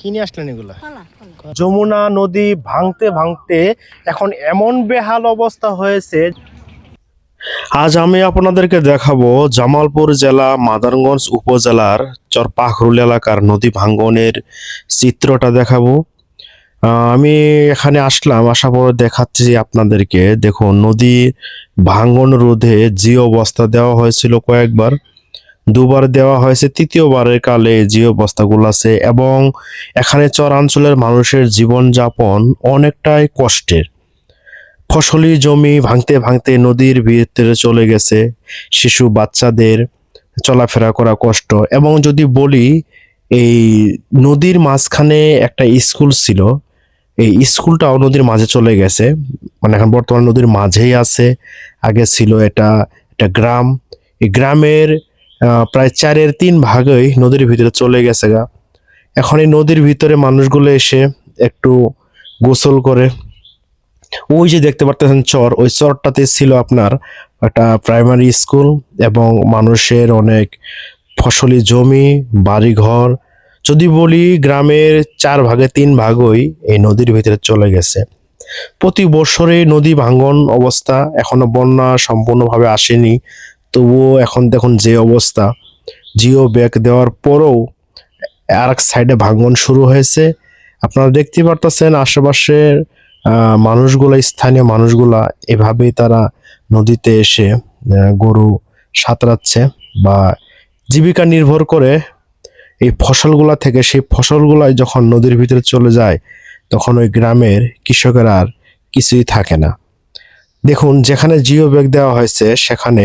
কি নিয়ে আসলেন এগুলা? যমুনা নদী ভাঙতে ভাঙতে এখন এমন বেহাল অবস্থা হয়েছে। আজ আমি আপনাদেরকে দেখাবো জামালপুর জেলা মাদারগঞ্জ উপজেলার চরপাখরুল এলাকার নদী ভাঙ্গনের চিত্রটা দেখাবো। আমি এখানে আসলাম, আসার পরে দেখাচ্ছি আপনাদেরকে। দেখুন, নদী ভাঙ্গন রোধে যে অবস্থা দেওয়া হয়েছিল কয়েকবার, দুবার দেওয়া হয়েছে, তৃতীয়বারের কালে যে অবস্থাগুলো আছে, এবং এখানে চরাঞ্চলের মানুষের জীবনযাপন অনেকটাই কষ্টের। ফসলি জমি ভাঙতে ভাঙতে নদীর ভিতরে চলে গেছে, শিশু বাচ্চাদের চলাফেরা করা কষ্ট। এবং যদি বলি, এই নদীর মাঝখানে একটা স্কুল ছিল, এই স্কুলটাও নদীর মাঝে চলে গেছে, মানে এখন বর্তমানে নদীর মাঝেই আছে। আগে ছিল এটা একটা গ্রাম, এই গ্রামের প্রায় 4/3 নদীর ভিতরে চলে গেছে গা। এখন এই নদীর ভিতরে মানুষগুলো এসে একটু গোসল করে। ওই যে দেখতে পারতেছেন চর, ওই চরটাতে ছিল আপনার একটা প্রাইমারি স্কুল এবং মানুষের অনেক ফসলি জমি, বাড়িঘর। যদি বলি, গ্রামের 4/3 এই নদীর ভিতরে চলে গেছে। প্রতি বছরে নদী ভাঙ্গন অবস্থা, এখনো বন্যা সম্পূর্ণভাবে আসেনি, তবুও এখন দেখুন যে অবস্থা। জিও ব্যাগ দেওয়ার পরেও আর এক সাইডে ভাঙ্গন শুরু হয়েছে। আপনারা দেখতে পারতেছেন আশেপাশের মানুষগুলা, স্থানীয় মানুষগুলা এভাবেই তারা নদীতে এসে গরু সাঁতরাচ্ছে বা জীবিকা নির্ভর করে এই ফসলগুলা থেকে। সেই ফসলগুলাই যখন নদীর ভিতরে চলে যায়, তখন ওই গ্রামের কৃষকের আর কিছুই থাকে না। দেখুন, যেখানে জিও ব্যাগ দেওয়া হয়েছে সেখানে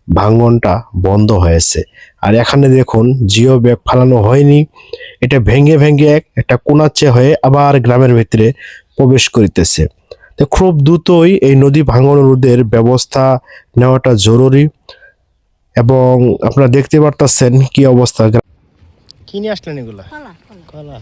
ভাঙ্গনটা বন্ধ হয়েছে, আর এখানে দেখুন জিও ব্যাগ ফালানো হয়নি, এটা ভেঙে ভেঙে একটা কোনাচে হয়ে আবার গ্রামের ভিতরে প্রবেশ করিতেছে। তো খুব দ্রুতই এই নদী ভাঙ্গন রোধের ব্যবস্থা নেওয়াটা জরুরি। এবং আপনারা দেখতে পারতেছেন কি অবস্থা। কি নিয়ে আসলেন এগুলা? কলা।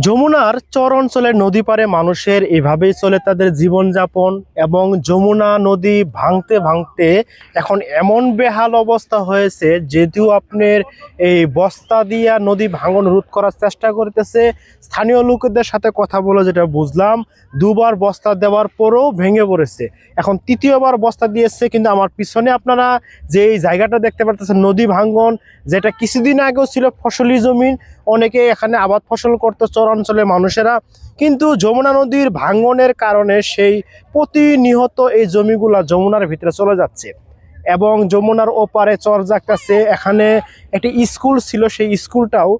যমুনার চর অঞ্চলের নদী পারে মানুষের এভাবেই চলে তাদের জীবনযাপন। এবং যমুনা নদী ভাঙতে ভাঙতে এখন এমন বেহাল অবস্থা হয়েছে, যদিও আপনার এই বস্তা দিয়া নদী ভাঙন রোধ করার চেষ্টা করতেছে। স্থানীয় লোকদের সাথে কথা বলে যেটা বুঝলাম, দুবার বস্তা দেওয়ার পরেও ভেঙে পড়েছে। এখন তৃতীয়বার বস্তা দিয়েছে, কিন্তু আমার পিছনে আপনারা যে এই জায়গাটা দেখতে পারতেছেন নদী ভাঙ্গন, যেটা কিছুদিন আগেও ছিল ফসলি জমিন, অনেকে এখানে আবাদ ফসল করতো চরাঞ্চলের মানুষেরা, কিন্তু যমুনা নদীর ভাঙ্গনের কারণে সেই প্রতিনিয়ত এই জমিগুলা যমুনার ভিতরে চলে যাচ্ছে। এবং যমুনার ওপারে চর জাগতেছে, এখানে একটি স্কুল ছিল, সেই স্কুলটাও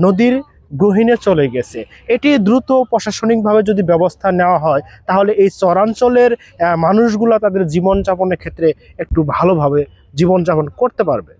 নদীর গহীনে চলে গেছে। এটি দ্রুত প্রশাসনিকভাবে যদি ব্যবস্থা নেওয়া হয়, তাহলে এই চরাঞ্চলের মানুষগুলা তাদের জীবনযাপনের ক্ষেত্রে একটু ভালোভাবে জীবনযাপন করতে পারবে।